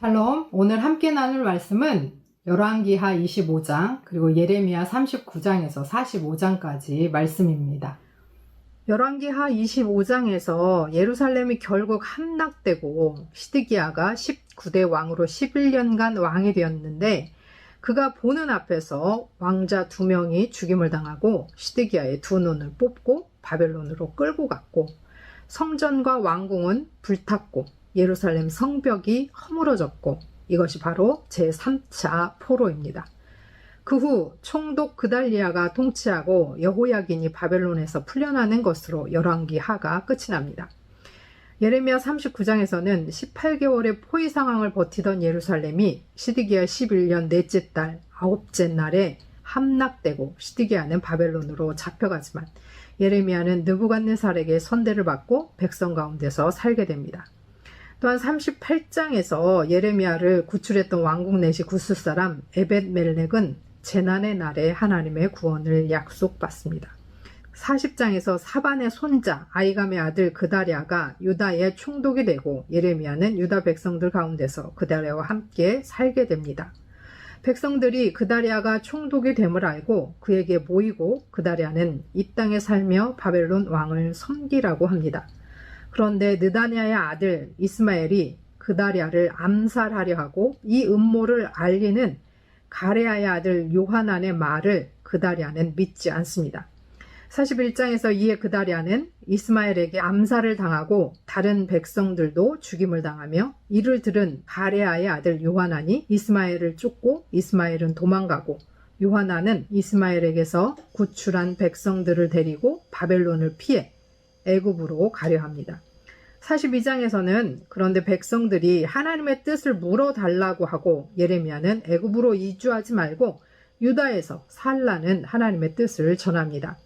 샬롬, 오늘 함께 나눌 말씀은 열왕기하 25장 그리고 예레미야 39장에서 45장까지 말씀입니다. 열왕기하 25장에서 예루살렘이 결국 함락되고 시드기야가 19대 왕으로 11년간 왕이 되었는데, 그가 보는 앞에서 왕자 2명이 죽임을 당하고 시드기야의 2눈을 뽑고 바벨론으로 끌고 갔고, 성전과 왕궁은 불탔고 예루살렘 성벽이 허물어졌고, 이것이 바로 제3차 포로입니다. 그 후 총독 그달리아가 통치하고 여호야긴이 바벨론에서 풀려나는 것으로 열왕기하가 끝이 납니다. 예레미야 39장에서는 18개월의 포위 상황을 버티던 예루살렘이 시드기야 11년 넷째 달 9째 날에 함락되고 시드기야는 바벨론으로 잡혀가지만 예레미야는 느부갓네살에게 선대를 받고 백성 가운데서 살게 됩니다. 또한 38장에서 예레미야를 구출했던 왕국 내시 구스 사람 에벳멜렉은 재난의 날에 하나님의 구원을 약속받습니다. 40장에서 사반의 손자 아이감의 아들 그다랴가 유다의 총독이 되고 예레미야는 유다 백성들 가운데서 그다랴와 함께 살게 됩니다. 백성들이 그다랴가 총독이 됨을 알고 그에게 모이고 그다랴는 이 땅에 살며 바벨론 왕을 섬기라고 합니다. 그런데 느다냐의 아들 이스마엘이 그다랴를 암살하려 하고 이 음모를 알리는 가레아의 아들 요하난의 말을 그다랴는 믿지 않습니다. 41장에서 이에 그다랴는 이스마엘에게 암살을 당하고 다른 백성들도 죽임을 당하며, 이를 들은 가레아의 아들 요하난이 이스마엘을 쫓고 이스마엘은 도망가고 요하난은 이스마엘에게서 구출한 백성들을 데리고 바벨론을 피해 애굽으로 가려 합니다. 42장에서는 그런데 백성들이 하나님의 뜻을 물어달라고 하고 예레미야는 애굽으로 이주하지 말고 유다에서 살라는 하나님의 뜻을 전합니다.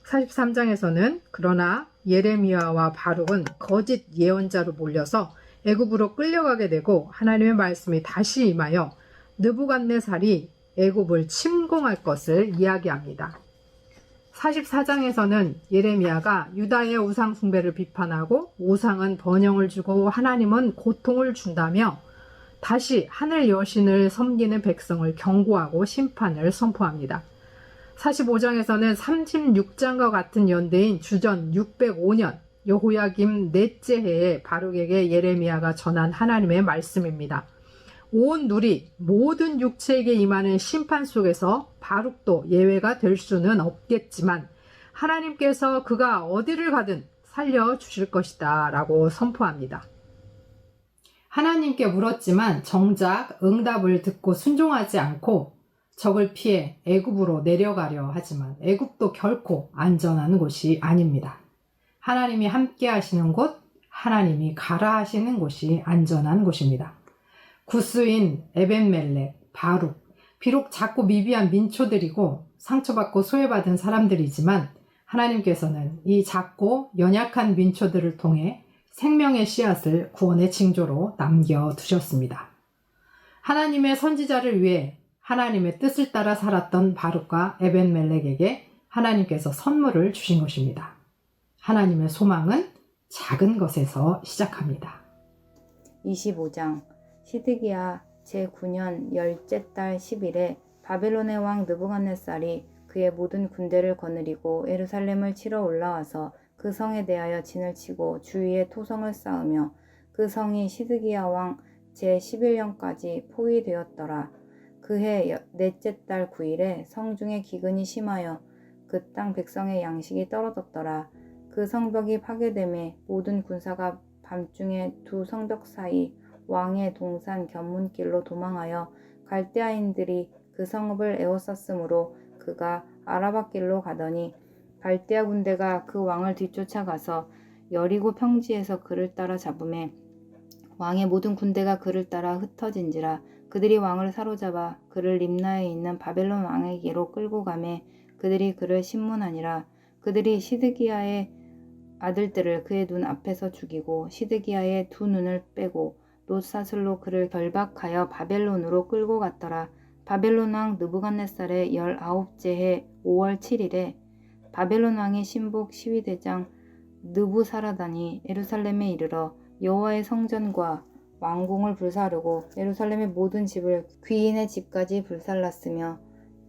43장에서는 그러나 예레미야와 바룩은 거짓 예언자로 몰려서 애굽으로 끌려가게 되고 하나님의 말씀이 다시 임하여 느부갓네살이 애굽을 침공할 것을 이야기합니다. 44장에서는 예레미야가 유다의 우상 숭배를 비판하고 우상은 번영을 주고 하나님은 고통을 준다며 다시 하늘 여신을 섬기는 백성을 경고하고 심판을 선포합니다. 45장에서는 36장과 같은 연대인 주전 605년 여호야김 넷째 해에 바룩에게 예레미야가 전한 하나님의 말씀입니다. 온 누리 모든 육체에게 임하는 심판 속에서 바룩도 예외가 될 수는 없겠지만 하나님께서 그가 어디를 가든 살려주실 것이다 라고 선포합니다. 하나님께 물었지만 정작 응답을 듣고 순종하지 않고 적을 피해 애굽으로 내려가려 하지만 애굽도 결코 안전한 곳이 아닙니다. 하나님이 함께 하시는 곳, 하나님이 가라 하시는 곳이 안전한 곳입니다. 구스인 에벳멜렉, 바룩, 비록 작고 미비한 민초들이고 상처받고 소외받은 사람들이지만 하나님께서는 이 작고 연약한 민초들을 통해 생명의 씨앗을 구원의 징조로 남겨두셨습니다. 하나님의 선지자를 위해 하나님의 뜻을 따라 살았던 바룩과 에벳멜렉에게 하나님께서 선물을 주신 것입니다. 하나님의 소망은 작은 것에서 시작합니다. 25장 시드기야 제9년 열째 달 10일에 바벨론의 왕 느부갓네살이 그의 모든 군대를 거느리고 예루살렘을 치러 올라와서 그 성에 대하여 진을 치고 주위에 토성을 쌓으며 그 성이 시드기야 왕 제11년까지 포위되었더라. 그해 넷째 달 9일에 성중에 기근이 심하여 그 땅 백성의 양식이 떨어졌더라. 그 성벽이 파괴됨에 모든 군사가 밤중에 두 성벽 사이 왕의 동산 견문길로 도망하여 갈대아인들이 그 성읍을 에워쌌으므로 그가 아라바 길로 가더니 갈대아 군대가 그 왕을 뒤쫓아가서 여리고 평지에서 그를 따라 잡음에 왕의 모든 군대가 그를 따라 흩어진지라. 그들이 왕을 사로잡아 그를 림나에 있는 바벨론 왕에게로 끌고 가매 그들이 그를 신문하니라. 그들이 시드기야의 아들들을 그의 눈 앞에서 죽이고 시드기야의 2눈을 빼고 놋사슬로 그를 결박하여 바벨론으로 끌고 갔더라. 바벨론 왕 느부갓네살의 19째 해 5월 7일에 바벨론 왕의 신복 시위대장 느부사라단이 예루살렘에 이르러 여호와의 성전과 왕궁을 불사르고 예루살렘의 모든 집을 귀인의 집까지 불살랐으며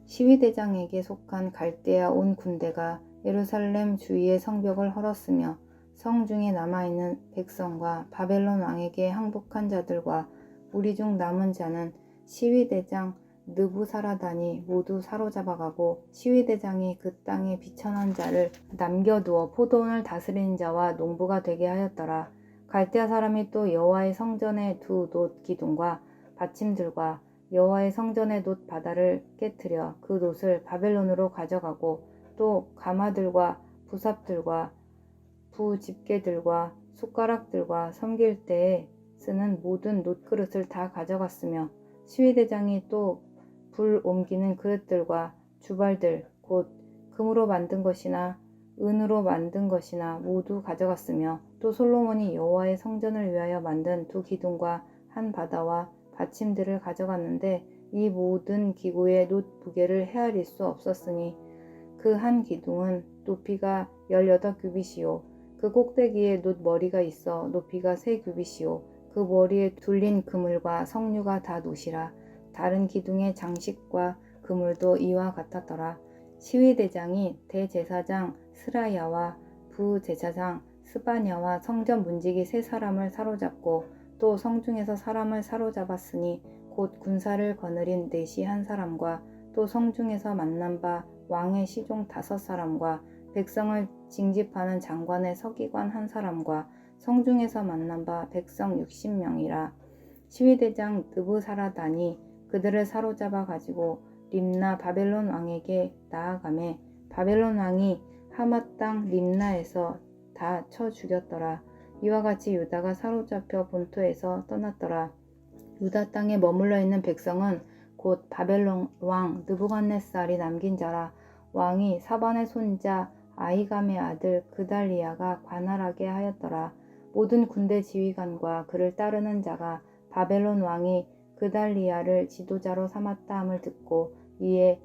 시위대장에게 속한 갈대아 온 군대가 예루살렘 주위의 성벽을 헐었으며 성중에 남아있는 백성과 바벨론 왕에게 항복한 자들과 우리 중 남은 자는 시위대장 느부사라단이 모두 사로잡아가고 시위대장이 그 땅에 비천한 자를 남겨두어 포도원을 다스리는 자와 농부가 되게 하였더라. 갈대아 사람이 또 여호와의 성전의 두 놋 기둥과 받침들과 여호와의 성전의 놋 바다를 깨뜨려 그 놋을 바벨론으로 가져가고 또 가마들과 부삽들과 부집게들과 숟가락들과 섬길 때에 쓰는 모든 놋그릇을 다 가져갔으며 시위대장이 또 불 옮기는 그릇들과 주발들 곧 금으로 만든 것이나 은으로 만든 것이나 모두 가져갔으며 또 솔로몬이 여호와의 성전을 위하여 만든 두 기둥과 한 바다와 받침들을 가져갔는데 이 모든 기구의 놋 무게를 헤아릴 수 없었으니 그 한 기둥은 높이가 18규빗이요 그 꼭대기에 놋 머리가 있어 높이가 3규빗이요 그 머리에 둘린 그물과 석류가 다 놋이라. 다른 기둥의 장식과 그물도 이와 같았더라. 시위대장이 대제사장 스라야와 부제사장 스바냐와 성전 문지기 3사람을 사로잡고 또 성중에서 사람을 사로잡았으니 곧 군사를 거느린 넷이 1사람과 또 성중에서 만난 바 왕의 시종 5사람과 백성을 징집하는 장관의 서기관 1사람과 성중에서 만난 바 백성 60명이라. 시위대장 느부사라단이 그들을 사로잡아 가지고 림나 바벨론 왕에게 나아가매 바벨론 왕이 하맛 땅 림나에서 다 쳐 죽였더라. 이와 같이 유다가 사로잡혀 본토에서 떠났더라. 유다 땅에 머물러 있는 백성은 곧 바벨론 왕 느부갓네살이 남긴 자라. 왕이 사반의 손자 아히감의 아들 그달리아가 관할하게 하였더라. 모든 군대 지휘관과 그를 따르는 자가 바벨론 왕이 그달리아를 지도자로 삼았다 함을 듣고 이에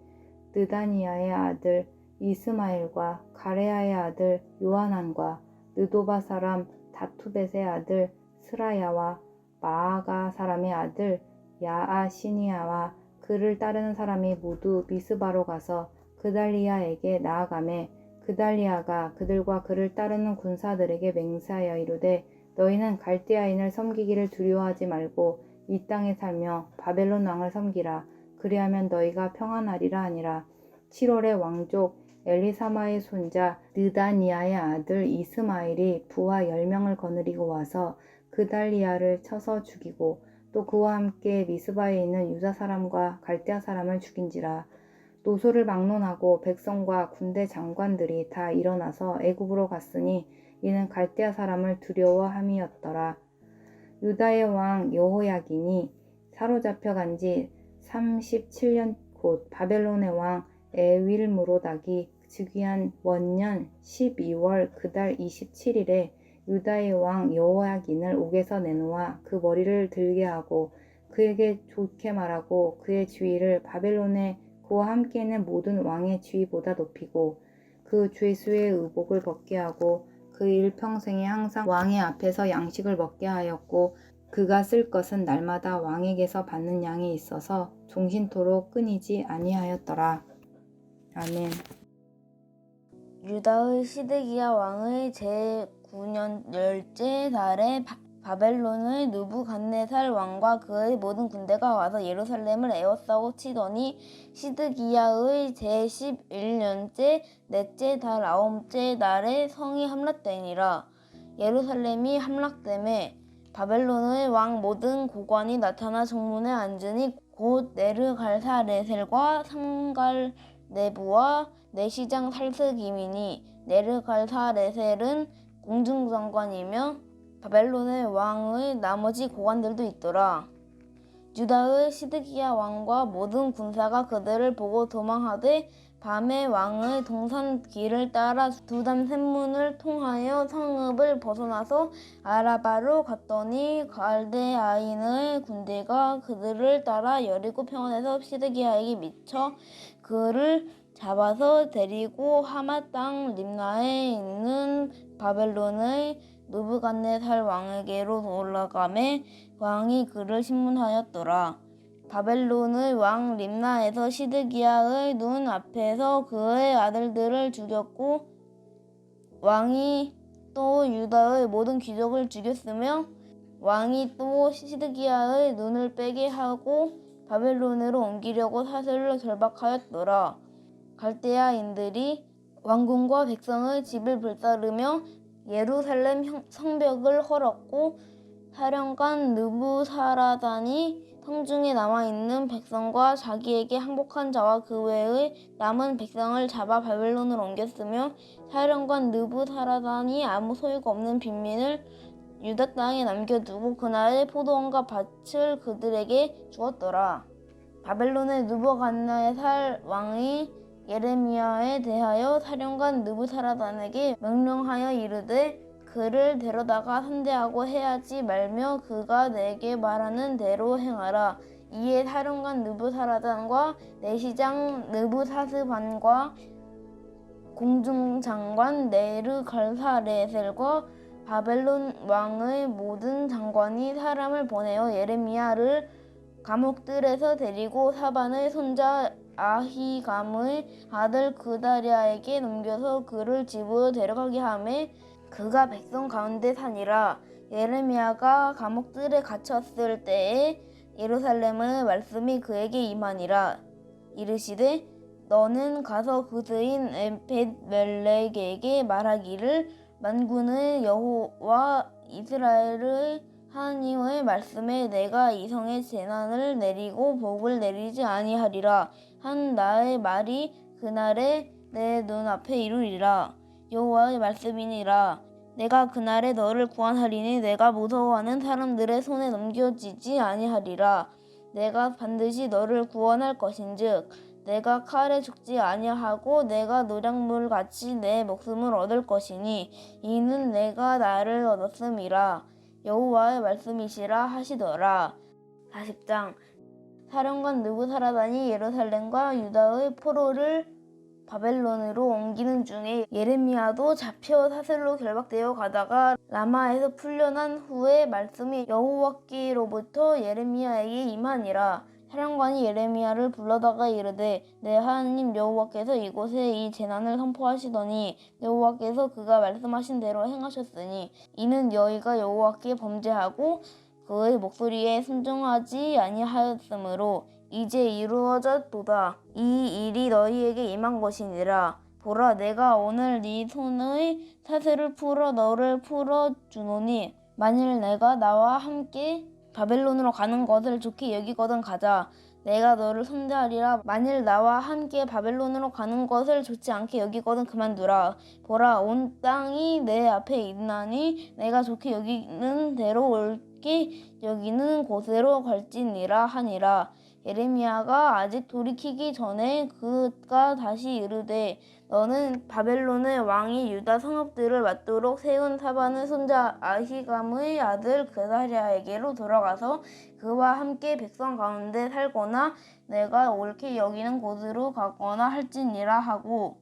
느다니아의 아들 이스마엘과 가레아의 아들 요하난과 느도바 사람 다투벳의 아들 스라야와 마아가 사람의 아들 야아시니아와 그를 따르는 사람이 모두 미스바로 가서 그달리아에게 나아가매 그달리아가 그들과 그를 따르는 군사들에게 맹세하여 이르되 너희는 갈대아인을 섬기기를 두려워하지 말고 이 땅에 살며 바벨론 왕을 섬기라. 그리하면 너희가 평안하리라 하니라. 7월에 왕족 엘리사마의 손자 느다니아의 아들 이스마엘이 부하 10명을 거느리고 와서 그달리아를 쳐서 죽이고 또 그와 함께 미스바에 있는 유다 사람과 갈대아 사람을 죽인지라. 노소를 막론하고 백성과 군대 장관들이 다 일어나서 애굽으로 갔으니 이는 갈대아 사람을 두려워함이었더라. 유다의 왕 여호야긴이 사로잡혀 간 지 37년 곧 바벨론의 왕 에윌무로닥이 즉위한 원년 12월 그달 27일에 유다의 왕 여호야긴을 옥에서 내놓아 그 머리를 들게 하고 그에게 좋게 말하고 그의 지위를 바벨론의 그와 함께 있는 모든 왕의 지위보다 높이고 그 죄수의 의복을 벗게 하고 그 일평생에 항상 왕의 앞에서 양식을 먹게 하였고 그가 쓸 것은 날마다 왕에게서 받는 양이 있어서 종신토록 끊이지 아니하였더라. 아멘. 유다의 시드기야 왕의 제9년 열째 달에 바벨론의 느부갓네살 왕과 그의 모든 군대가 와서 예루살렘을 에워싸고 치더니 시드기야의 제11년째 넷째 달 9째 날에 성이 함락되니라. 예루살렘이 함락되매 바벨론의 왕 모든 고관이 나타나 정문에 앉으니 곧 네르갈사레셀과 삼갈네부와 내시장 살스김이니 네르갈사레셀은 공중장관이며 바벨론의 왕의 나머지 고관들도 있더라. 유다의 시드기야 왕과 모든 군사가 그들을 보고 도망하되 밤에 왕의 동산 길을 따라 두담 샘문을 통하여 성읍을 벗어나서 아라바로 갔더니 갈대아인의 군대가 그들을 따라 여리고 평원에서 시드기야에게 미쳐 그를 잡아서 데리고 하맛 땅 림나에 있는 바벨론의 느부갓네살 왕에게로 올라가매 왕이 그를 신문하였더라. 바벨론의 왕 림나에서 시드기야의 눈 앞에서 그의 아들들을 죽였고 왕이 또 유다의 모든 귀족을 죽였으며 왕이 또 시드기야의 눈을 빼게 하고 바벨론으로 옮기려고 사슬로 결박하였더라. 갈대아인들이 왕궁과 백성의 집을 불사르며 예루살렘 성벽을 헐었고 사령관 느부사라단이 성중에 남아있는 백성과 자기에게 항복한 자와 그 외의 남은 백성을 잡아 바벨론으로 옮겼으며 사령관 느부사라단이 아무 소유가 없는 빈민을 유다 땅에 남겨두고 그날의 포도원과 밭을 그들에게 주었더라. 바벨론의 느부갓네살 왕이 예레미야에 대하여 사령관 느부사라단에게 명령하여 이르되 그를 데려다가 선대하고 해하지 말며 그가 내게 말하는 대로 행하라. 이에 사령관 느부사라단과 내시장 느부사스반과 공중장관 네르갈사레셀과 바벨론 왕의 모든 장관이 사람을 보내어 예레미야를 감옥들에서 데리고 사반의 손자 아히감의 아들 그다랴에게 넘겨서 그를 집으로 데려가게 하매 그가 백성 가운데 사니라. 예레미야가 감옥들에 갇혔을 때에 예루살렘의 말씀이 그에게 임하니라. 이르시되 너는 가서 그스인 에벳멜렉에게 말하기를 만군의 여호와 이스라엘의 하나님의 말씀에 내가 이성의 재난을 내리고 복을 내리지 아니하리라 한 나의 말이 그날에 내 눈앞에 이루리라. 여호와의 말씀이니라. 내가 그날에 너를 구원하리니 내가 무서워하는 사람들의 손에 넘겨지지 아니하리라. 내가 반드시 너를 구원할 것인즉 내가 칼에 죽지 아니하고 내가 노략물같이 내 목숨을 얻을 것이니 이는 내가 나를 얻었음이라. 여호와의 말씀이시라 하시더라. 40장 사령관 느부사라단이 예루살렘과 유다의 포로를 바벨론으로 옮기는 중에 예레미야도 잡혀 사슬로 결박되어 가다가 라마에서 풀려난 후에 말씀이 여호와께로부터 예레미야에게 임하니라. 사령관이 예레미야를 불러다가 이르되 내 하나님 여호와께서 이곳에 이 재난을 선포하시더니 여호와께서 그가 말씀하신 대로 행하셨으니 이는 너희가 여호와께 범죄하고 그의 목소리에 순종하지 아니하였으므로 이제 이루어졌도다. 이 일이 너희에게 임한 것이니라. 보라 내가 오늘 네 손의 사슬을 풀어 너를 풀어주노니 만일 내가 나와 함께 바벨론으로 가는 것을 좋게 여기거든 가자. 내가 너를 선대하리라. 만일 나와 함께 바벨론으로 가는 것을 좋지 않게 여기거든 그만두라. 보라 온 땅이 내 앞에 있나니 내가 좋게 여기는 대로 옳게 여기는 곳으로 갈지니라 하니라. 예레미야가 아직 돌이키기 전에 그가 다시 이르되 너는 바벨론의 왕이 유다 성읍들을 맞도록 세운 사반의 손자 아히감의 아들 그다랴에게로 돌아가서 그와 함께 백성 가운데 살거나 내가 옳게 여기는 곳으로 가거나 할지니라 하고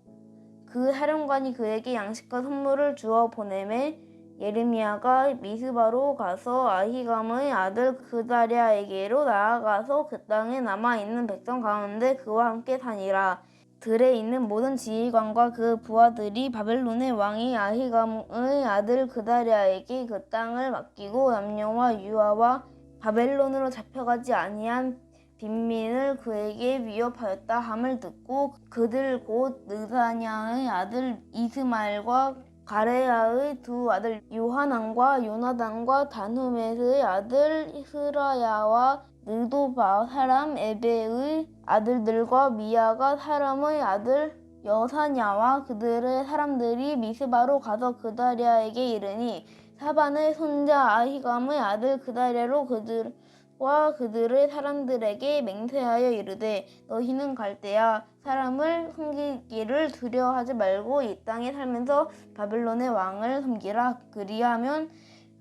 그 사령관이 그에게 양식과 선물을 주어 보내매 예레미야가 미스바로 가서 아히감의 아들 그다랴에게로 나아가서 그 땅에 남아있는 백성 가운데 그와 함께 사니라. 들에 있는 모든 지휘관과 그 부하들이 바벨론의 왕이 아히감의 아들 그다랴에게 그 땅을 맡기고 남녀와 유아와 바벨론으로 잡혀가지 아니한 빈민을 그에게 위협하였다 함을 듣고 그들 곧 느사냐의 아들 이스마엘과 가레야의 두 아들 요하난과 요나단과 다누메스의 아들 스라야와 느도바 사람 에베의 아들들과 미야가 사람의 아들 여사냐와 그들의 사람들이 미스바로 가서 그다랴에게 이르니 사반의 손자 아히감의 아들 그다랴로 그들과 그들의 사람들에게 맹세하여 이르되 너희는 갈대아 사람을 섬기기를 두려워하지 말고 이 땅에 살면서 바벨론의 왕을 섬기라. 그리하면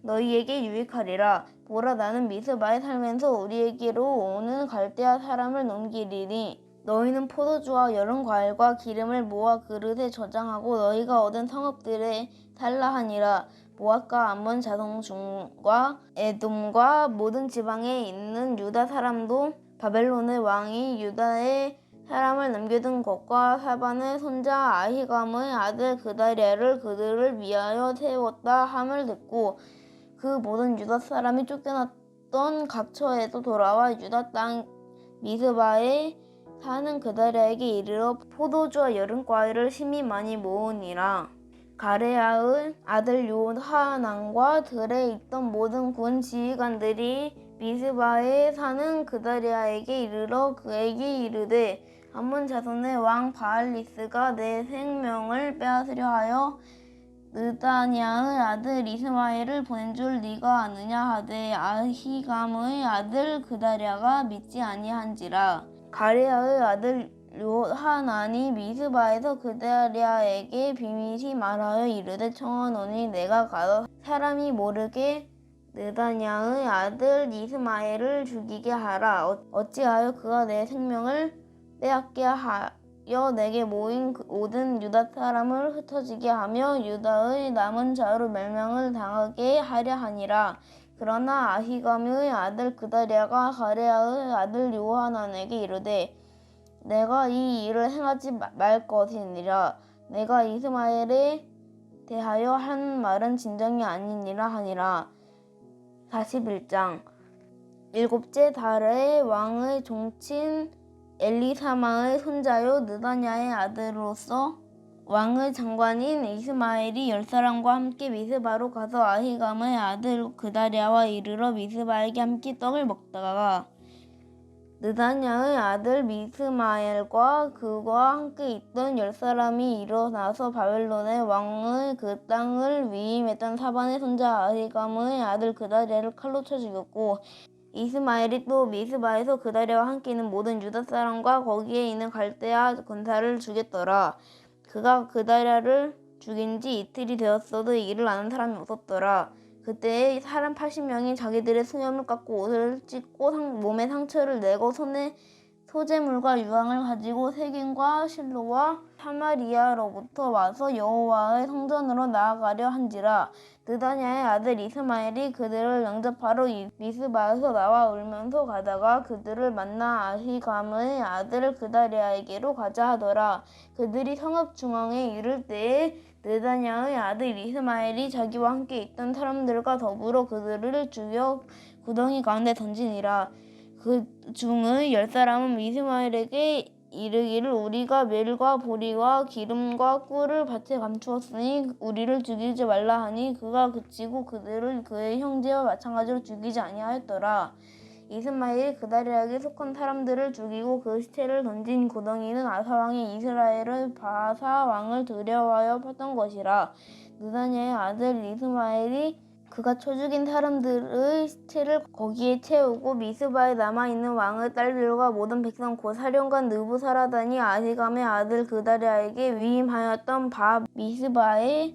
너희에게 유익하리라. 보라 나는 미스바에 살면서 우리에게로 오는 갈대아 사람을 넘기리니 너희는 포도주와 여름 과일과 기름을 모아 그릇에 저장하고 너희가 얻은 성읍들에 살라하니라. 모압과 암몬 자손 중과 에돔과 모든 지방에 있는 유다 사람도 바벨론의 왕이 유다에 사람을 남겨둔 것과 사반의 손자 아히감의 아들 그다리아를 그들을 위하여 세웠다 함을 듣고 그 모든 유다 사람이 쫓겨났던 각처에서 돌아와 유다 땅 미스바에 사는 그다리아에게 이르러 포도주와 여름 과일을 심히 많이 모으니라. 가레아의 아들 요하난과 들에 있던 모든 군 지휘관들이 미스바에 사는 그다리아에게 이르러 그에게 이르되 암몬 자손의 왕 바알리스가 내 생명을 빼앗으려 하여 느다냐의 아들 이스마엘을 보낸 줄 네가 아느냐 하되 아히감의 아들 그다리아가 믿지 아니한지라. 가레아의 아들 요하난이 미스바에서 그다리아에게 비밀히 말하여 이르되 청하노니 내가 가서 사람이 모르게 느다냐의 아들 이스마엘을 죽이게 하라. 어찌하여 그가 내 생명을 빼앗게 하여 내게 모인 모든 유다 사람을 흩어지게 하며 유다의 남은 자로 멸망을 당하게 하려 하니라. 그러나 아히감의 아들 그다리아가 가레아의 아들 요하난에게 이르되 내가 이 일을 행하지 말 것이니라. 내가 이스마엘에 대하여 한 말은 진정이 아니니라 하니라. 41장 일곱째 달에 왕의 종친 엘리사마의 손자요 느다냐의 아들로서 왕의 장관인 이스마엘이 10사람과 함께 미스바로 가서 아히감의 아들 그다리아와 이르러 미스바에게 함께 떡을 먹다가 느다냐의 아들 미스마엘과 그와 함께 있던 10사람이 일어나서 바벨론의 왕의 그 땅을 위임했던 사반의 손자 아히감의 아들 그다리아를 칼로 쳐 죽였고 이스마엘이 또 미스바에서 그다리아와 함께 있는 모든 유다 사람과 거기에 있는 갈대아 군사를 죽였더라. 그가 그다리아를 죽인 지 이틀이 되었어도 이를 아는 사람이 없었더라. 그때에 사람 80명이 자기들의 수염을 깎고 옷을 찢고 몸에 상처를 내고 손에 소재물과 유황을 가지고 세겜과 실로와 사마리아로부터 와서 여호와의 성전으로 나아가려 한지라. 느다냐의 아들 이스마엘이 그들을 영접하러 미스바에서 나와 울면서 가다가 그들을 만나 아히감의 아들 그다리아에게로 가자 하더라. 그들이 성읍 중앙에 이를 때에 느다냐의 아들 이스마엘이 자기와 함께 있던 사람들과 더불어 그들을 죽여 구덩이 가운데 던지니라. 그 중의 10사람은 이스마엘에게 이르기를 우리가 멜과 보리와 기름과 꿀을 밭에 감추었으니 우리를 죽이지 말라 하니 그가 그치고 그들을 그의 형제와 마찬가지로 죽이지 아니하였더라. 이스마엘이 그다리아에게 속한 사람들을 죽이고 그 시체를 던진 구덩이는 아사왕이 이스라엘의 바사 왕을 두려워하여 팠던 것이라. 느다냐의 아들 이스마엘이 그가 쳐 죽인 사람들의 시체를 거기에 채우고 미스바에 남아있는 왕의 딸들과 모든 백성 곧 사령관 느부사라단이 아히감의 아들 그다리아에게 위임하였던 미스바에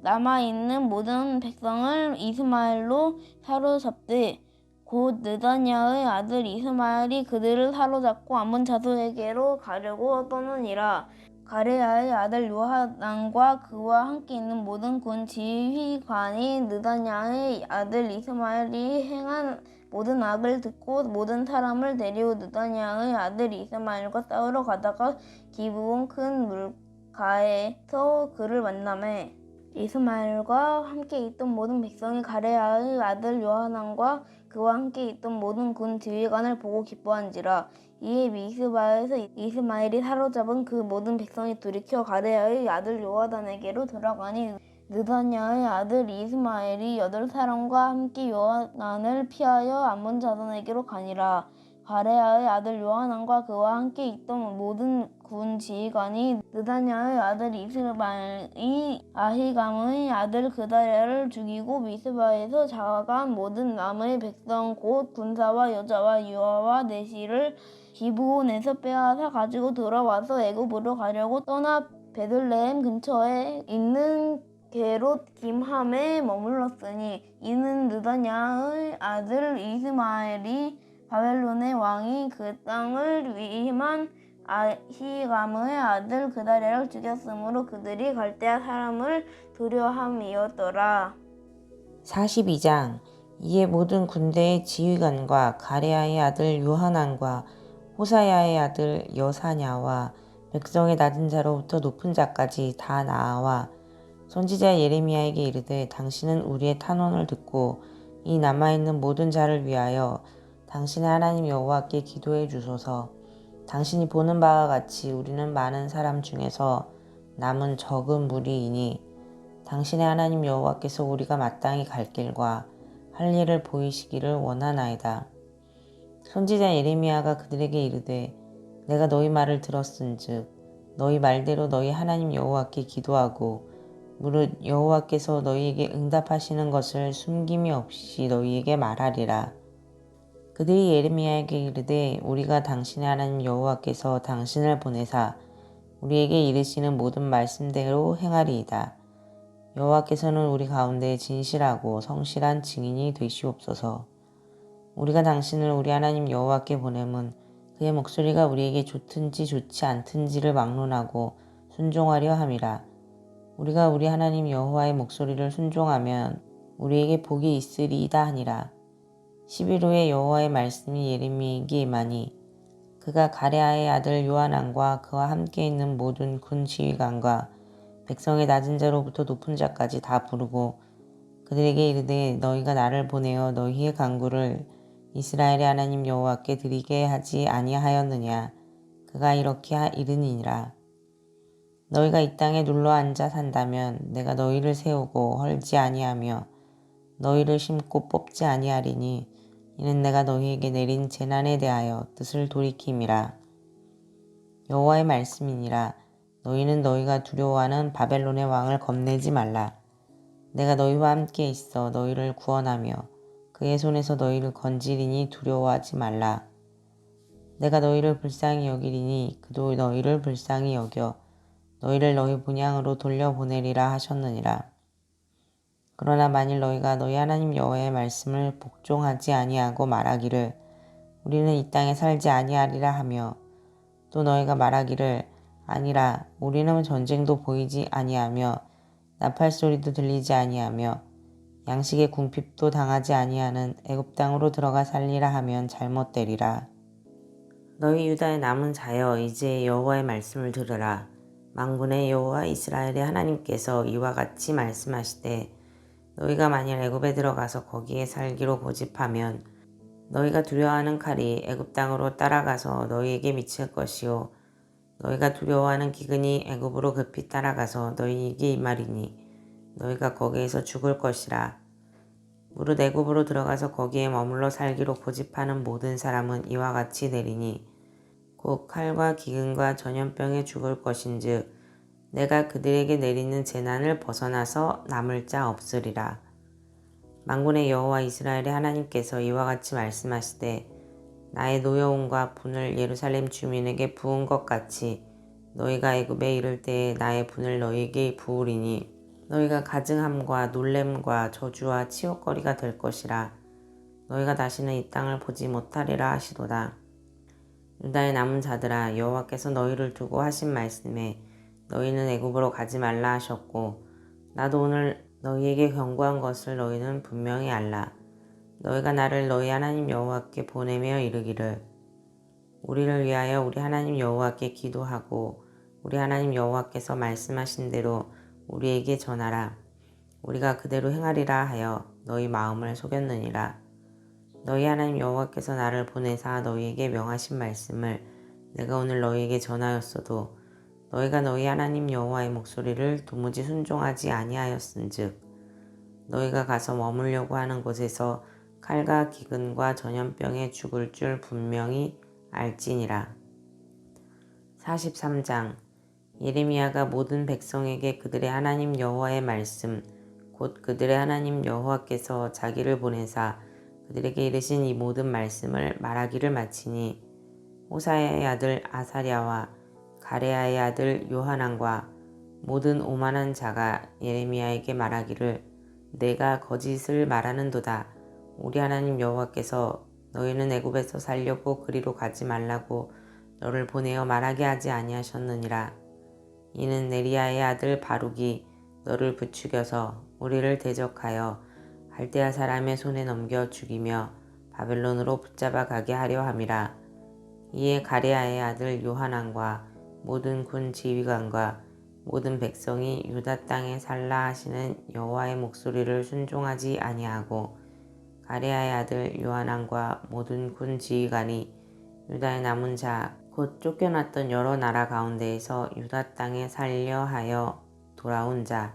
남아있는 모든 백성을 이스마엘로 사로잡되 곧 느다냐의 아들 이스마엘이 그들을 사로잡고 암몬 자손에게로 가려고 떠느니라. 가레아의 아들 요하난과 그와 함께 있는 모든 군 지휘관이 느다냐의 아들 이스마엘이 행한 모든 악을 듣고 모든 사람을 데리고 느다냐의 아들 이스마엘과 싸우러 가다가 기브온 큰 물가에서 그를 만나매 이스마엘과 함께 있던 모든 백성이 가레아의 아들 요하난과 그와 함께 있던 모든 군 지휘관을 보고 기뻐한지라. 이에 미스바에서 이스마엘이 사로잡은 그 모든 백성이 돌이켜 가레아의 아들 요하난에게로 돌아가니 느다냐의 아들 이스마엘이 8사람과 함께 요하난을 피하여 암몬 자손에게로 가니라. 가레아의 아들 요하난과 그와 함께 있던 모든 군 지휘관이 느다냐의 아들 이스마엘이 아히감의 아들 그다리아를 죽이고 미스바에서 잡아간 모든 남의 백성 곧 군사와 여자와 유아와 내시를 기브온에서 빼앗아 가지고 돌아와서 애굽으로 가려고 떠나 베들레헴 근처에 있는 게롯 김함에 머물렀으니 이는 느다냐의 아들 이스마엘이 바벨론의 왕이 그 땅을 위임한 아히감의 아들 그다랴를 죽였으므로 그들이 갈대아 사람을 두려함이었더라. 42장. 이에 모든 군대의 지휘관과 가레아의 아들 요하난과 호사야의 아들 여사냐와 백성의 낮은 자로부터 높은 자까지 다 나아와 선지자 예레미야에게 이르되 당신은 우리의 탄원을 듣고 이 남아있는 모든 자를 위하여 당신의 하나님 여호와께 기도해 주소서. 당신이 보는 바와 같이 우리는 많은 사람 중에서 남은 적은 무리이니 당신의 하나님 여호와께서 우리가 마땅히 갈 길과 할 일을 보이시기를 원하나이다. 선지자 예레미야가 그들에게 이르되 내가 너희 말을 들었은즉 너희 말대로 너희 하나님 여호와께 기도하고 무릇 여호와께서 너희에게 응답하시는 것을 숨김이 없이 너희에게 말하리라. 그들이 예레미야에게 이르되 우리가 당신의 하나님 여호와께서 당신을 보내사 우리에게 이르시는 모든 말씀대로 행하리이다. 여호와께서는 우리 가운데 진실하고 성실한 증인이 되시옵소서. 우리가 당신을 우리 하나님 여호와께 보냄은 그의 목소리가 우리에게 좋든지 좋지 않든지를 막론하고 순종하려 함이라. 우리가 우리 하나님 여호와의 목소리를 순종하면 우리에게 복이 있으리이다 하니라. 10일 후에 여호와의 말씀이 예레미야에게 임하니 그가 가레아의 아들 요하난과 그와 함께 있는 모든 군 지휘관과 백성의 낮은 자로부터 높은 자까지 다 부르고 그들에게 이르되 너희가 나를 보내어 너희의 간구를 이스라엘의 하나님 여호와께 드리게 하지 아니하였느냐. 그가 이렇게 이르니라. 너희가 이 땅에 눌러 앉아 산다면 내가 너희를 세우고 헐지 아니하며 너희를 심고 뽑지 아니하리니 이는 내가 너희에게 내린 재난에 대하여 뜻을 돌이킴이라. 여호와의 말씀이니라. 너희는 너희가 두려워하는 바벨론의 왕을 겁내지 말라. 내가 너희와 함께 있어 너희를 구원하며 그의 손에서 너희를 건지리니 두려워하지 말라. 내가 너희를 불쌍히 여기리니 그도 너희를 불쌍히 여겨 너희를 너희 본향으로 돌려보내리라 하셨느니라. 그러나 만일 너희가 너희 하나님 여호와의 말씀을 복종하지 아니하고 말하기를 우리는 이 땅에 살지 아니하리라 하며 또 너희가 말하기를 아니라 우리는 전쟁도 보이지 아니하며 나팔 소리도 들리지 아니하며 양식의 궁핍도 당하지 아니하는 애굽 땅으로 들어가 살리라 하면 잘못되리라. 너희 유다의 남은 자여 이제 여호와의 말씀을 들으라. 만군의 여호와 이스라엘의 하나님께서 이와 같이 말씀하시되 너희가 만일 애굽에 들어가서 거기에 살기로 고집하면 너희가 두려워하는 칼이 애굽 땅으로 따라가서 너희에게 미칠 것이요 너희가 두려워하는 기근이 애굽으로 급히 따라가서 너희에게 임하리니 너희가 거기에서 죽을 것이라. 무릇 애굽으로 들어가서 거기에 머물러 살기로 고집하는 모든 사람은 이와 같이 되리니 곧 칼과 기근과 전염병에 죽을 것인즉 내가 그들에게 내리는 재난을 벗어나서 남을 자 없으리라. 만군의 여호와 이스라엘의 하나님께서 이와 같이 말씀하시되 나의 노여움과 분을 예루살렘 주민에게 부은 것 같이 너희가 애굽에 이를 때에 나의 분을 너희에게 부으리니 너희가 가증함과 놀램과 저주와 치욕거리가 될 것이라. 너희가 다시는 이 땅을 보지 못하리라 하시도다. 유다의 남은 자들아 여호와께서 너희를 두고 하신 말씀에 너희는 애굽으로 가지 말라 하셨고 나도 오늘 너희에게 경고한 것을 너희는 분명히 알라. 너희가 나를 너희 하나님 여호와께 보내며 이르기를 우리를 위하여 우리 하나님 여호와께 기도하고 우리 하나님 여호와께서 말씀하신 대로 우리에게 전하라. 우리가 그대로 행하리라 하여 너희 마음을 속였느니라. 너희 하나님 여호와께서 나를 보내사 너희에게 명하신 말씀을 내가 오늘 너희에게 전하였어도 너희가 너희 하나님 여호와의 목소리를 도무지 순종하지 아니하였은즉 너희가 가서 머물려고 하는 곳에서 칼과 기근과 전염병에 죽을 줄 분명히 알지니라. 43장. 예레미야가 모든 백성에게 그들의 하나님 여호와의 말씀 곧 그들의 하나님 여호와께서 자기를 보내사 그들에게 이르신 이 모든 말씀을 말하기를 마치니 호사야의 아들 아사랴와 가레아의 아들 요하난과 모든 오만한 자가 예레미야에게 말하기를 내가 거짓을 말하는도다. 우리 하나님 여호와께서 너희는 애굽에서 살려고 그리로 가지 말라고 너를 보내어 말하게 하지 아니하셨느니라. 이는 네리야의 아들 바룩이 너를 부추겨서 우리를 대적하여 갈대아 사람의 손에 넘겨 죽이며 바벨론으로 붙잡아 가게 하려 함이라. 이에 가레아의 아들 요하난과 모든 군 지휘관과 모든 백성이 유다 땅에 살라 하시는 여호와의 목소리를 순종하지 아니하고 가레아의 아들 요하난과 모든 군 지휘관이 유다의 남은 자 곧 쫓겨났던 여러 나라 가운데에서 유다 땅에 살려 하여 돌아온 자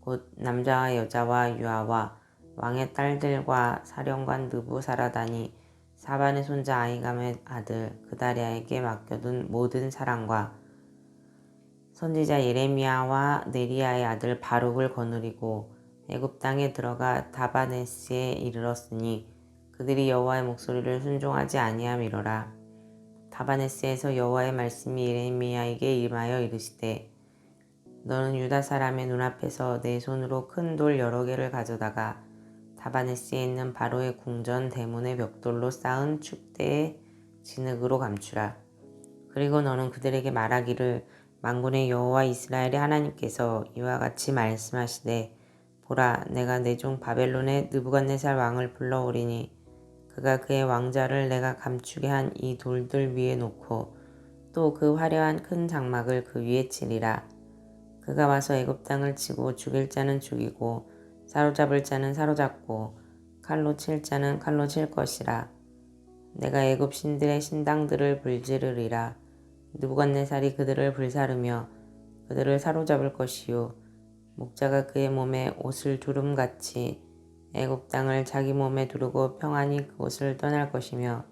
곧 남자와 여자와 유아와 왕의 딸들과 사령관 느부사라단이 사반의 손자 아히감의 아들 그다리아에게 맡겨둔 모든 사람과 선지자 예레미야와 네리야의 아들 바룩을 거느리고 애굽 땅에 들어가 다바네스에 이르렀으니 그들이 여호와의 목소리를 순종하지 아니함이로라. 다바네스에서 여호와의 말씀이 예레미야에게 임하여 이르시되 너는 유다 사람의 눈앞에서 내 손으로 큰 돌 여러 개를 가져다가 다바네스에 있는 바로의 궁전 대문의 벽돌로 쌓은 축대의 진흙으로 감추라. 그리고 너는 그들에게 말하기를 만군의 여호와 이스라엘의 하나님께서 이와 같이 말씀하시되 보라 내가 내 종 바벨론의 느부갓네살 왕을 불러오리니 그가 그의 왕자를 내가 감추게 한 이 돌들 위에 놓고 또 그 화려한 큰 장막을 그 위에 치리라. 그가 와서 애굽 땅을 치고 죽일 자는 죽이고 사로잡을 자는 사로잡고 칼로 칠 자는 칼로 칠 것이라. 내가 애굽 신들의 신당들을 불지르리라. 느부갓네살이 그들을 불사르며 그들을 사로잡을 것이요 목자가 그의 몸에 옷을 두름같이 애굽 땅을 자기 몸에 두르고 평안히 그곳을 떠날 것이며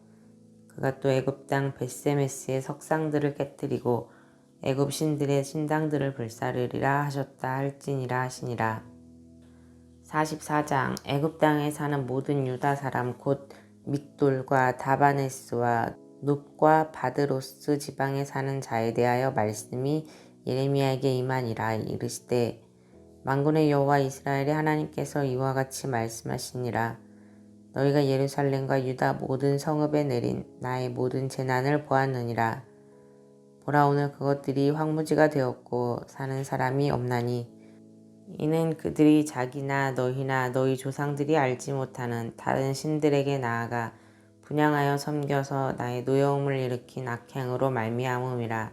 그가 또 애굽 땅 벳세메스의 석상들을 깨뜨리고 애굽 신들의 신당들을 불사르리라 하셨다 할지니라 하시니라. 44장 애굽 땅에 사는 모든 유다 사람 곧 믹돌과 다바네스와 눕과 바드로스 지방에 사는 자에 대하여 말씀이 예레미야에게 임하니라. 이르시되 만군의 여호와 이스라엘의 하나님께서 이와 같이 말씀하시니라. 너희가 예루살렘과 유다 모든 성읍에 내린 나의 모든 재난을 보았느니라. 보라 오늘 그것들이 황무지가 되었고 사는 사람이 없나니 이는 그들이 자기나 너희나 너희 조상들이 알지 못하는 다른 신들에게 나아가 분향하여 섬겨서 나의 노여움을 일으킨 악행으로 말미암음이라.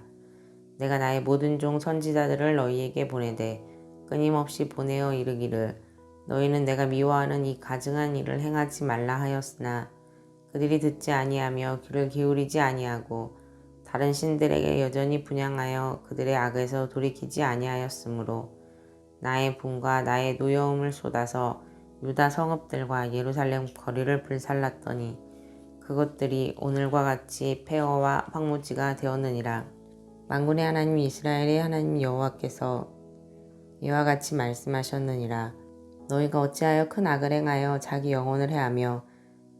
내가 나의 모든 종 선지자들을 너희에게 보내되 끊임없이 보내어 이르기를 너희는 내가 미워하는 이 가증한 일을 행하지 말라 하였으나 그들이 듣지 아니하며 귀를 기울이지 아니하고 다른 신들에게 여전히 분향하여 그들의 악에서 돌이키지 아니하였으므로 나의 분과 나의 노여움을 쏟아서 유다 성읍들과 예루살렘 거리를 불살랐더니 그것들이 오늘과 같이 폐허와 황무지가 되었느니라. 만군의 하나님 이스라엘의 하나님 여호와께서 이와 같이 말씀하셨느니라. 너희가 어찌하여 큰 악을 행하여 자기 영혼을 해하며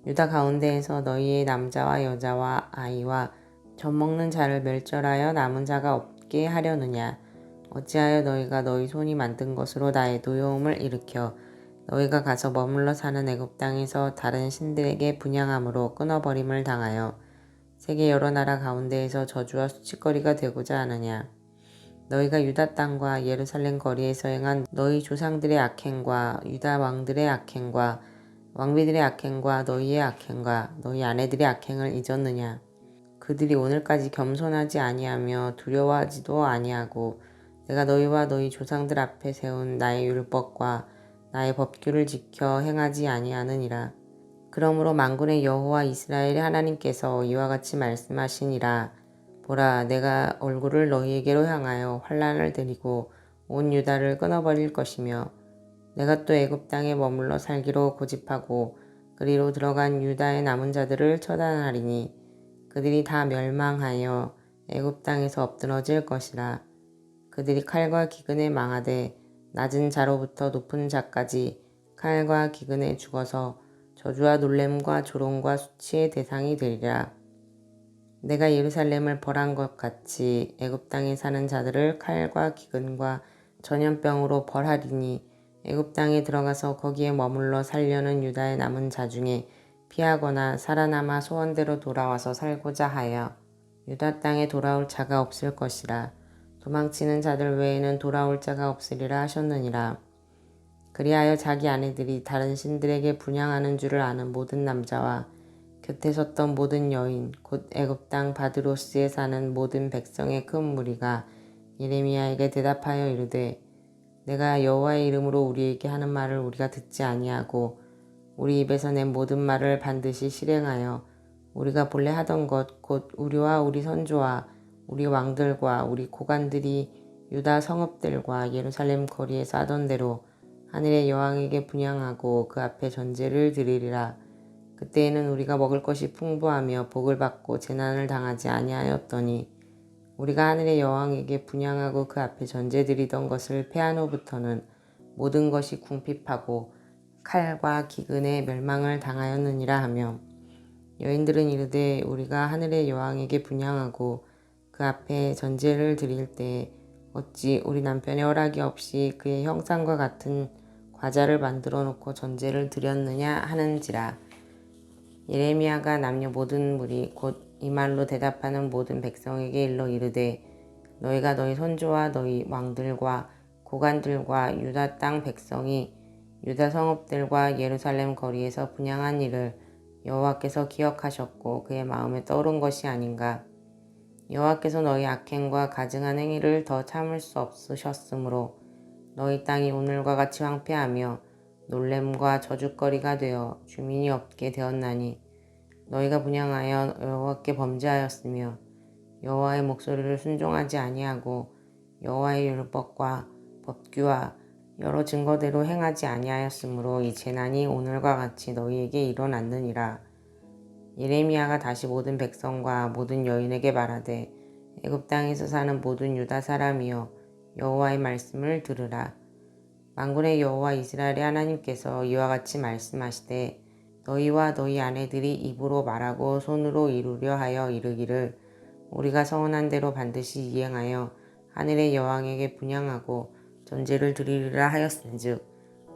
유다 가운데에서 너희의 남자와 여자와 아이와 젖먹는 자를 멸절하여 남은 자가 없게 하려느냐. 어찌하여 너희가 너희 손이 만든 것으로 나의 노여움을 일으켜 너희가 가서 머물러 사는 애굽 땅에서 다른 신들에게 분향함으로 끊어버림을 당하여 세계 여러 나라 가운데에서 저주와 수치거리가 되고자 하느냐. 너희가 유다 땅과 예루살렘 거리에서 행한 너희 조상들의 악행과 유다 왕들의 악행과 왕비들의 악행과 너희의 악행과 너희 아내들의 악행을 잊었느냐. 그들이 오늘까지 겸손하지 아니하며 두려워하지도 아니하고 내가 너희와 너희 조상들 앞에 세운 나의 율법과 나의 법규를 지켜 행하지 아니하느니라. 그러므로 만군의 여호와 이스라엘의 하나님께서 이와 같이 말씀하시니라. 보라 내가 얼굴을 너희에게로 향하여 환난을 드리고 온 유다를 끊어버릴 것이며 내가 또 애굽 땅에 머물러 살기로 고집하고 그리로 들어간 유다의 남은 자들을 처단하리니 그들이 다 멸망하여 애굽 땅에서 엎드러질 것이라. 그들이 칼과 기근에 망하되 낮은 자로부터 높은 자까지 칼과 기근에 죽어서 저주와 놀램과 조롱과 수치의 대상이 되리라. 내가 예루살렘을 벌한 것 같이 애굽 땅에 사는 자들을 칼과 기근과 전염병으로 벌하리니 애굽 땅에 들어가서 거기에 머물러 살려는 유다의 남은 자 중에 피하거나 살아남아 소원대로 돌아와서 살고자 하여 유다 땅에 돌아올 자가 없을 것이라. 도망치는 자들 외에는 돌아올 자가 없으리라 하셨느니라. 그리하여 자기 아내들이 다른 신들에게 분향하는 줄을 아는 모든 남자와 곁에 섰던 모든 여인 곧 애굽 땅 바드로스에 사는 모든 백성의 큰 무리가 예레미야에게 대답하여 이르되 내가 여호와의 이름으로 우리에게 하는 말을 우리가 듣지 아니하고 우리 입에서 낸 모든 말을 반드시 실행하여 우리가 본래 하던 것 곧 우리와 우리 선조와 우리 왕들과 우리 고관들이 유다 성읍들과 예루살렘 거리에서 하던 대로 하늘의 여왕에게 분향하고 그 앞에 전제를 드리리라. 그때에는 우리가 먹을 것이 풍부하며 복을 받고 재난을 당하지 아니하였더니 우리가 하늘의 여왕에게 분향하고 그 앞에 전제드리던 것을 패한 후부터는 모든 것이 궁핍하고 칼과 기근에 멸망을 당하였느니라 하며 여인들은 이르되 우리가 하늘의 여왕에게 분향하고 그 앞에 전제를 드릴 때 어찌 우리 남편의 허락이 없이 그의 형상과 같은 과자를 만들어 놓고 전제를 드렸느냐 하는지라. 예레미야가 남녀 모든 무리 곧 이 말로 대답하는 모든 백성에게 일러 이르되 너희가 너희 선조와 너희 왕들과 고관들과 유다 땅 백성이 유다 성읍들과 예루살렘 거리에서 분향한 일을 여호와께서 기억하셨고 그의 마음에 떠오른 것이 아닌가. 여호와께서 너희 악행과 가증한 행위를 더 참을 수 없으셨으므로 너희 땅이 오늘과 같이 황폐하며 놀램과 저주거리가 되어 주민이 없게 되었나니 너희가 분향하여 여호와께 범죄하였으며 여호와의 목소리를 순종하지 아니하고 여호와의 율법과 법규와 여러 증거대로 행하지 아니하였으므로 이 재난이 오늘과 같이 너희에게 일어났느니라. 예레미야가 다시 모든 백성과 모든 여인에게 말하되 애굽 땅에서 사는 모든 유다 사람이여 여호와의 말씀을 들으라. 만군의 여호와 이스라엘의 하나님께서 이와 같이 말씀하시되 너희와 너희 아내들이 입으로 말하고 손으로 이루려 하여 이르기를 우리가 서원한 대로 반드시 이행하여 하늘의 여왕에게 분향하고 전제를 드리리라 하였은즉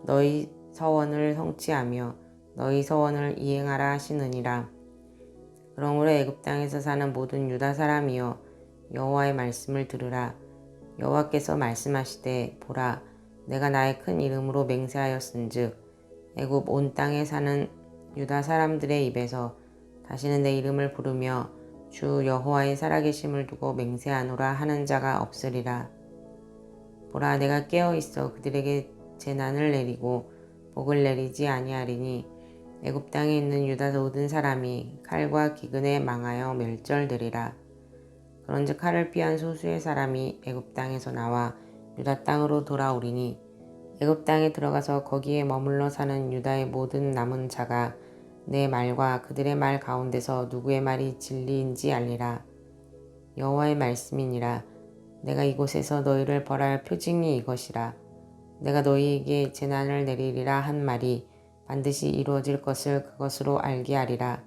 너희 서원을 성취하며 너희 서원을 이행하라 하시느니라. 그러므로 애굽 땅에서 사는 모든 유다 사람이여 여호와의 말씀을 들으라. 여호와께서 말씀하시되 보라 내가 나의 큰 이름으로 맹세하였은즉 애굽 온 땅에 사는 유다 사람들의 입에서 다시는 내 이름을 부르며 주 여호와의 살아계심을 두고 맹세하노라 하는 자가 없으리라. 보라 내가 깨어있어 그들에게 재난을 내리고 복을 내리지 아니하리니 애굽 땅에 있는 유다 모든 사람이 칼과 기근에 망하여 멸절되리라. 그런즉 칼을 피한 소수의 사람이 애굽 땅에서 나와 유다 땅으로 돌아오리니 애굽 땅에 들어가서 거기에 머물러 사는 유다의 모든 남은 자가 내 말과 그들의 말 가운데서 누구의 말이 진리인지 알리라. 여호와의 말씀이니라. 내가 이곳에서 너희를 벌할 표징이 이것이라. 내가 너희에게 재난을 내리리라 한 말이 반드시 이루어질 것을 그것으로 알게 하리라.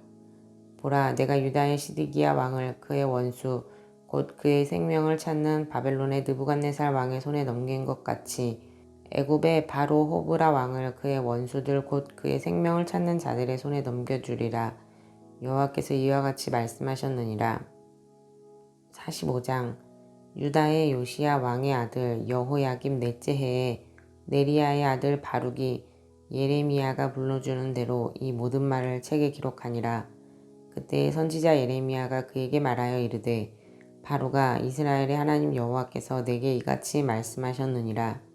보라 내가 유다의 시드기야 왕을 그의 원수 곧 그의 생명을 찾는 바벨론의 느부갓네살 왕의 손에 넘긴 것 같이 애굽의 바로 호브라 왕을 그의 원수들 곧 그의 생명을 찾는 자들의 손에 넘겨주리라. 여호와께서 이와 같이 말씀하셨느니라. 45장 유다의 요시야 왕의 아들 여호야김 넷째 해에 네리야의 아들 바룩이 예레미야가 불러주는 대로 이 모든 말을 책에 기록하니라. 그때 선지자 예레미야가 그에게 말하여 이르되 바룩아 이스라엘의 하나님 여호와께서 내게 이같이 말씀하셨느니라.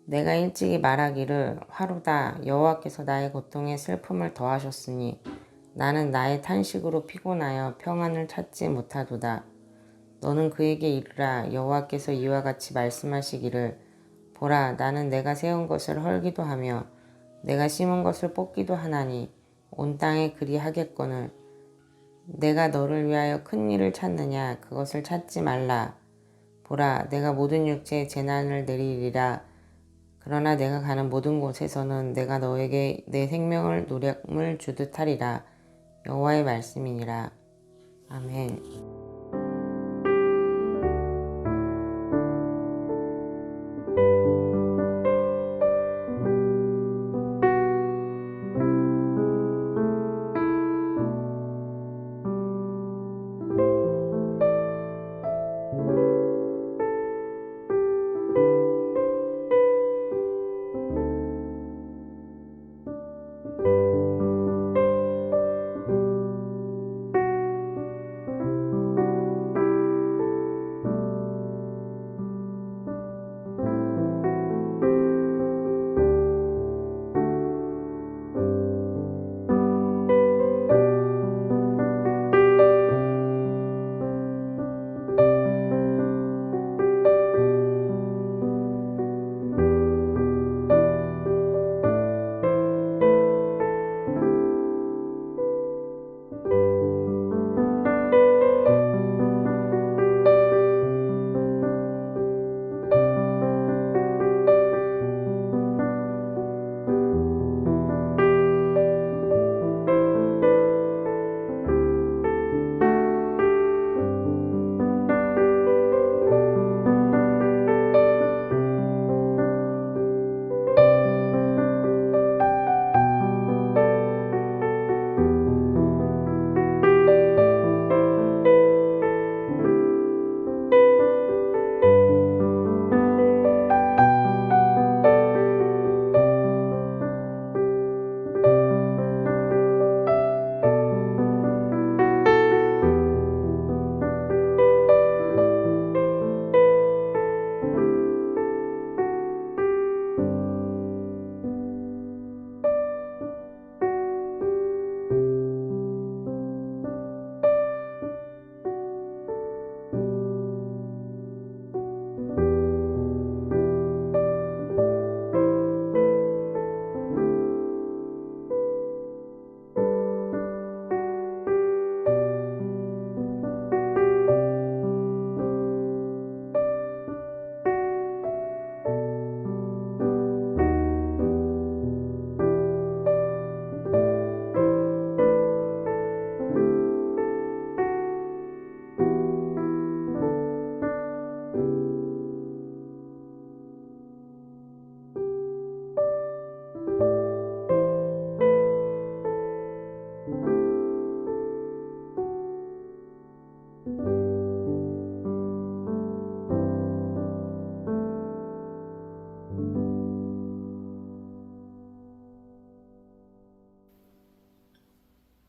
내가 일찍이 말하기를 화루다 여호와께서 나의 고통에 슬픔을 더하셨으니 나는 나의 탄식으로 피곤하여 평안을 찾지 못하도다. 너는 그에게 이르라 여호와께서 이와 같이 말씀하시기를 보라 나는 내가 세운 것을 헐기도 하며 내가 심은 것을 뽑기도 하나니 온 땅에 그리 하겠거늘 내가 너를 위하여 큰 일을 찾느냐 그것을 찾지 말라. 보라 내가 모든 육체에 재난을 내리리라. 그러나 내가 가는 모든 곳에서는 내가 너에게 내 생명을 노력을 주듯 하리라. 여호와의 말씀이니라. 아멘.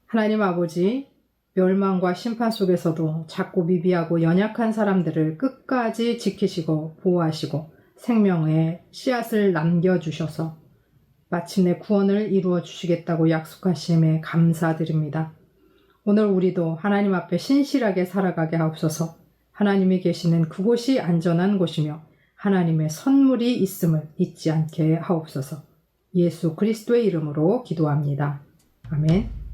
하나님 아버지, 멸망과 심판 속에서도 작고 미비하고 연약한 사람들을 끝까지 지키시고 보호하시고 생명의 씨앗을 남겨주셔서 마침내 구원을 이루어 주시겠다고 약속하심에 감사드립니다. 오늘 우리도 하나님 앞에 신실하게 살아가게 하옵소서. 하나님이 계시는 그곳이 안전한 곳이며 하나님의 선물이 있음을 잊지 않게 하옵소서. 예수 그리스도의 이름으로 기도합니다. 아멘.